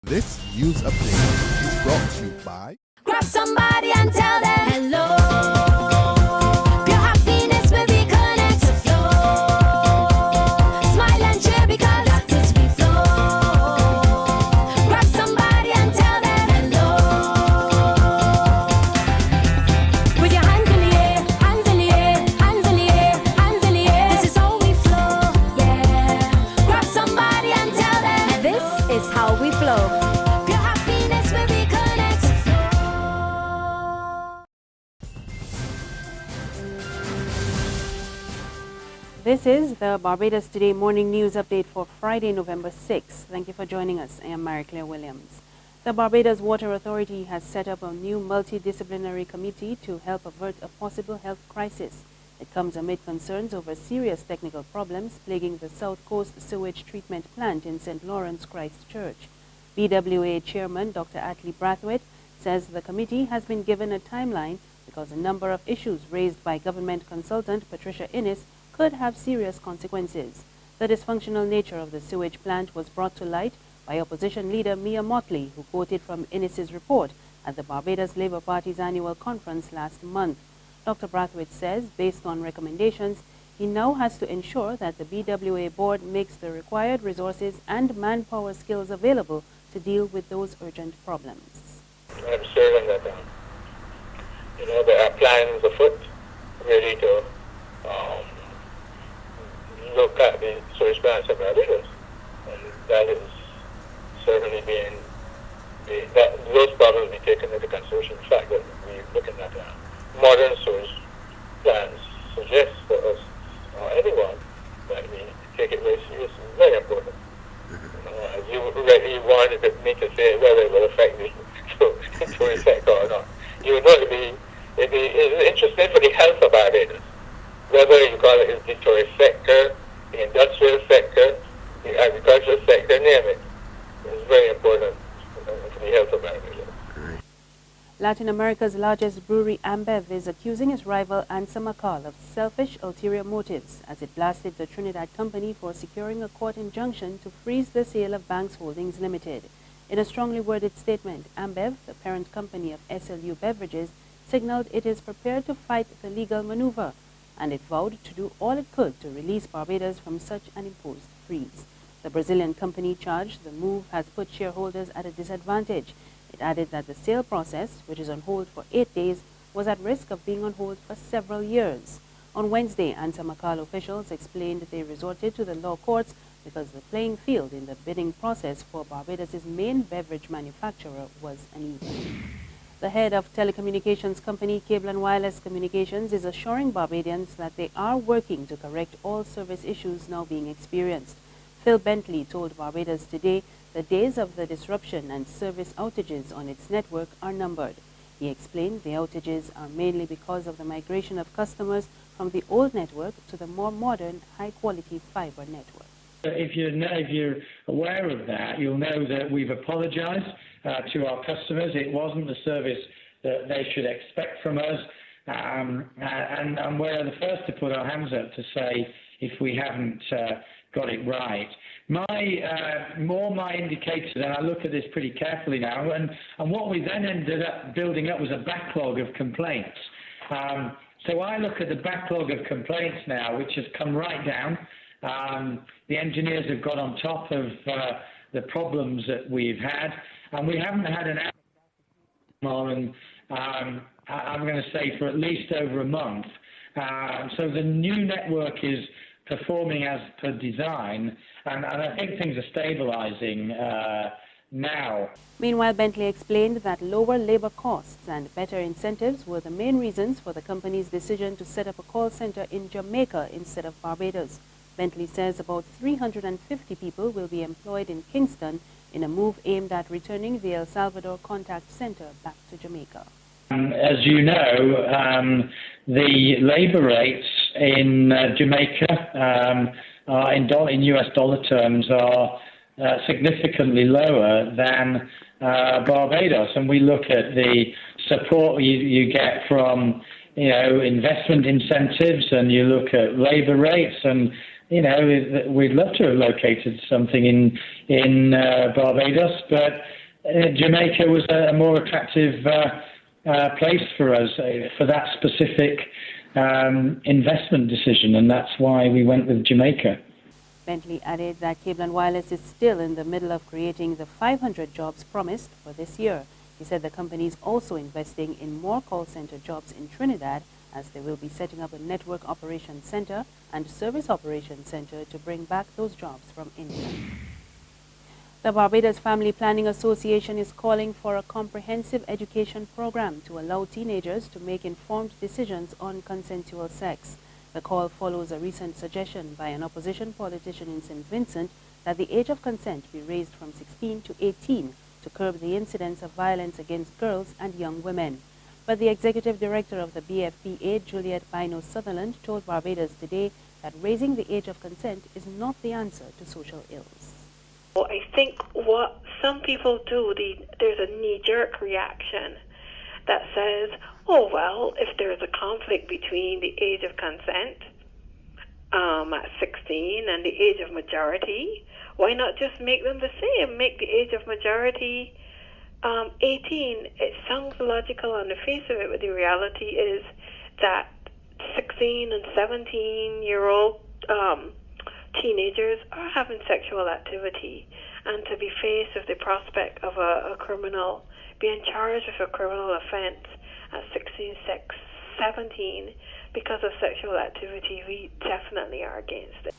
This news update is brought to you by... Grab somebody and tell them hello. Pure happiness will be connect to flow. Smile and cheer because that is we flow. Grab somebody and tell them hello. With your hands in the air, hands in the air, hands in the air, hands in the air. This is how we flow, yeah. Grab somebody and tell them this is how we flow. Pure happiness will be connect to flow. This is the Barbados Today morning news update for Friday, November 6th. Thank you for joining us. I am Mary Claire Williams. The Barbados Water Authority has set up a new multi-disciplinary committee to help avert a possible health crisis. It comes amid concerns over serious technical problems plaguing the South Coast sewage treatment plant in St. Lawrence, Christchurch. BWA Chairman Dr. Atlee Brathwaite says the committee has been given a timeline because a number of issues raised by government consultant Patricia Innes could have serious consequences. The dysfunctional nature of the sewage plant was brought to light by opposition leader Mia Motley, who quoted from Innes's report at the Barbados Labour Party's annual conference last month. Dr. Brathwaite says, based on recommendations, he now has to ensure that the BWA board makes the required resources and manpower skills available to deal with those urgent problems. I'm certain that there are plans afoot ready to look at the sewage plants of Barbados, and that is certainly those problems be taken into consideration. The fact that we're looking at modern sewage plants suggests to us or anyone that we take it very seriously. It's very important. As you rightly wanted me to say whether it will affect the sewage sector or not. You would know it'd be interesting for the health of Barbados, whether you call it the tourist sector, the industrial sector, the agricultural sector, name it. It's very important for the health of Barbados. Latin America's largest brewery, AMBEV, is accusing its rival Ansa McAl of selfish, ulterior motives as it blasted the Trinidad company for securing a court injunction to freeze the sale of Banks Holdings Ltd. In a strongly worded statement, AMBEV, the parent company of SLU Beverages, signaled it is prepared to fight the legal maneuver, and it vowed to do all it could to release Barbados from such an imposed freeze. The Brazilian company charged the move has put shareholders at a disadvantage. It added that the sale process, which is on hold for 8 days, was at risk of being on hold for several years. On Wednesday, Ansa McAl officials explained they resorted to the law courts because the playing field in the bidding process for Barbados' main beverage manufacturer was uneven. The head of telecommunications company Cable and Wireless Communications is assuring Barbadians that they are working to correct all service issues now being experienced. Phil Bentley told Barbados Today the days of the disruption and service outages on its network are numbered. He explained the outages are mainly because of the migration of customers from the old network to the more modern, high-quality fiber network. If you're aware of that, you'll know that we've apologized to our customers. It wasn't the service that they should expect from us, and we're the first to put our hands up to say if we haven't got it right. My indicator, and I look at this pretty carefully now, and what we then ended up building up was a backlog of complaints. So I look at the backlog of complaints now, which has come right down. The engineers have got on top of the problems that we've had, and we haven't had an outage, I'm going to say, for at least over a month. So the new network is performing as per design, and I think things are stabilizing now. Meanwhile, Bentley explained that lower labor costs and better incentives were the main reasons for the company's decision to set up a call center in Jamaica instead of Barbados. Bentley says about 350 people will be employed in Kingston in a move aimed at returning the El Salvador contact center back to Jamaica. As you know, the labor rates in Jamaica in US dollar terms are significantly lower than Barbados, and we look at the support you get from investment incentives, and you look at labor rates, and we'd love to have located something in Barbados, but Jamaica was a more attractive place for us for that specific investment decision, and that's why we went with Jamaica. Bentley added that Cable and Wireless is still in the middle of creating the 500 jobs promised for this year. He said the company is also investing in more call center jobs in Trinidad, as they will be setting up a network operations center and service operations center to bring back those jobs from India. The Barbados Family Planning Association is calling for a comprehensive education program to allow teenagers to make informed decisions on consensual sex. The call follows a recent suggestion by an opposition politician in St. Vincent that the age of consent be raised from 16 to 18 to curb the incidence of violence against girls and young women. But the executive director of the BFPA, Juliet Bino Sutherland, told Barbados Today that raising the age of consent is not the answer to social ills. Well, I think what some people do, there's a knee-jerk reaction that says, oh, well, if there's a conflict between the age of consent at 16 and the age of majority, why not just make them the same? Make the age of majority 18. It sounds logical on the face of it, but the reality is that 16 and 17-year-old teenagers are having sexual activity, and to be faced with the prospect of a criminal being charged with a criminal offense at 16, 17 because of sexual activity, we definitely are against it.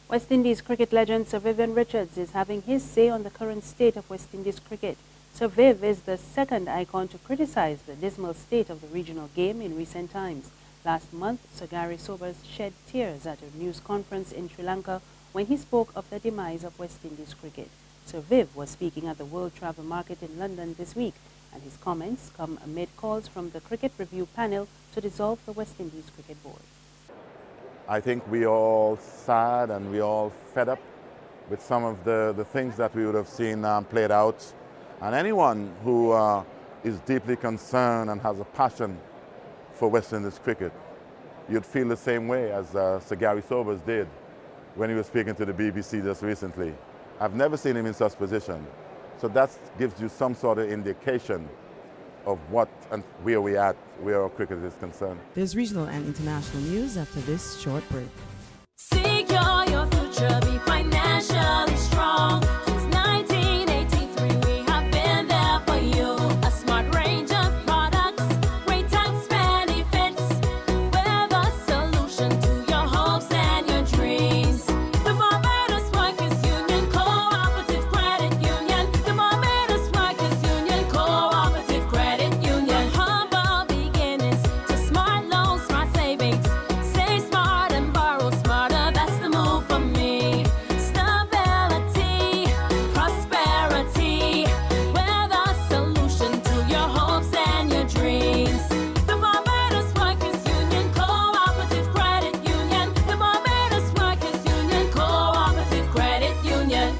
West Indies cricket legend Sir Vivian Richards is having his say on the current state of West Indies cricket. Sir Viv is the second icon to criticize the dismal state of the regional game in recent times. Last month, Sir Gary Sobers shed tears at a news conference in Sri Lanka when he spoke of the demise of West Indies cricket. Sir Viv was speaking at the World Travel Market in London this week, and his comments come amid calls from the Cricket Review panel to dissolve the West Indies Cricket Board. I think we all sad and we all fed up with some of the things that we would have seen played out. And anyone who is deeply concerned and has a passion for West Indies cricket, you'd feel the same way as Sir Gary Sobers did when he was speaking to the BBC just recently. I've never seen him in such position. So that gives you some sort of indication of what and where we're at, where our cricket is concerned. There's regional and international news after this short break. Secure your future, be financially strong. Since 1983, we have been there for you. A smart range of products, great tax benefits. We're the solution to your hopes and your dreams. The Barbados Workers Union Cooperative Credit Union. The Barbados Workers Union Cooperative Credit Union. Humble beginnings to smart loans, smart savings. Save smart and borrow smarter. That's the move for me. Stability, prosperity. We're the solution to your hopes and your dreams. The Barbados Workers Union Cooperative Credit Union. The Barbados Workers Union Cooperative Credit Union.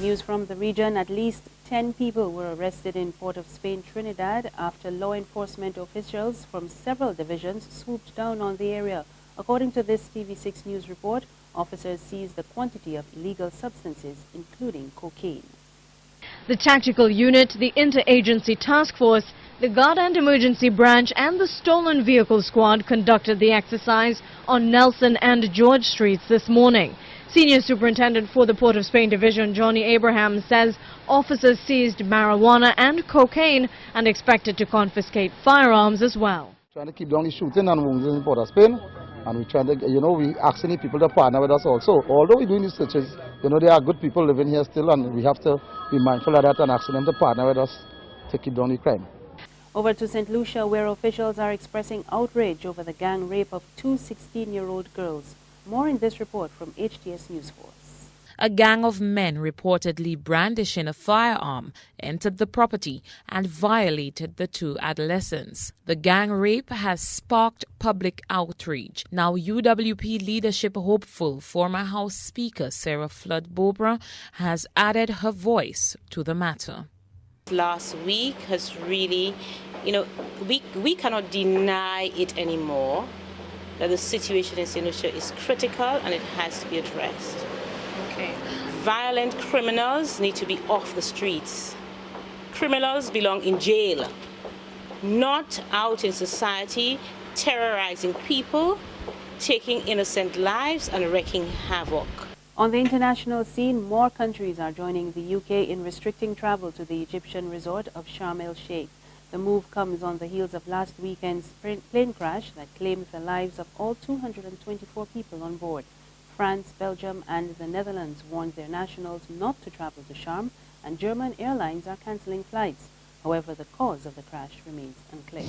News from the region: at least 10 people were arrested in Port of Spain, Trinidad, after law enforcement officials from several divisions swooped down on the area. According to this TV6 News report, officers seized a quantity of illegal substances, including cocaine. The Tactical Unit, the Interagency Task Force, the Guard and Emergency Branch and the Stolen Vehicle Squad conducted the exercise on Nelson and George Streets this morning. Senior Superintendent for the Port of Spain Division, Johnny Abraham, says officers seized marijuana and cocaine and expected to confiscate firearms as well. Trying to keep down the shooting and wounding in Port of Spain, and we're trying to, we asking the people to partner with us also. Although we're doing these searches, there are good people living here still, and we have to be mindful of that and asking them to partner with us to keep down the crime. Over to St. Lucia, where officials are expressing outrage over the gang rape of two 16-year-old girls. More in this report from HTS News Force. A gang of men reportedly brandishing a firearm entered the property and violated the two adolescents. The gang rape has sparked public outrage. Now UWP leadership hopeful former House Speaker Sarah Flood-Bobra has added her voice to the matter. Last week has really, we cannot deny it anymore. that the situation in St. Lucia is critical and it has to be addressed. Okay. Violent criminals need to be off the streets. Criminals belong in jail, not out in society terrorizing people, taking innocent lives and wreaking havoc. On the international scene, more countries are joining the UK in restricting travel to the Egyptian resort of Sharm el-Sheikh. The move comes on the heels of last weekend's plane crash that claimed the lives of all 224 people on board. France, Belgium and the Netherlands warned their nationals not to travel to Sharm, and German airlines are cancelling flights. However, the cause of the crash remains unclear.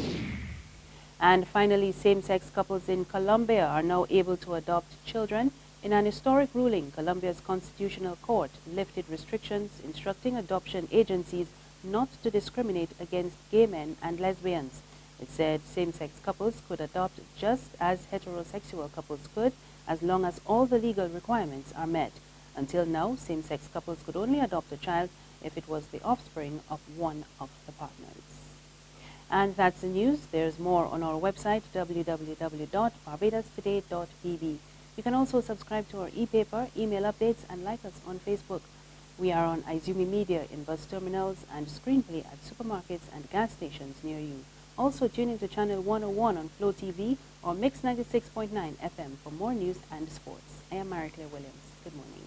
And finally, same-sex couples in Colombia are now able to adopt children. In an historic ruling, Colombia's Constitutional Court lifted restrictions instructing adoption agencies not to discriminate against gay men and lesbians. It said same-sex couples could adopt just as heterosexual couples could, as long as all the legal requirements are met. Until now, same-sex couples could only adopt a child if it was the offspring of one of the partners. And that's the news. There's more on our website, www.barbadostoday.pb. You can also subscribe to our e-paper, email updates, and like us on Facebook. We are on Izumi Media in bus terminals and screenplay at supermarkets and gas stations near you. Also tune into Channel 101 on Flow TV or Mix 96.9 FM for more news and sports. I am Mary Claire Williams. Good morning.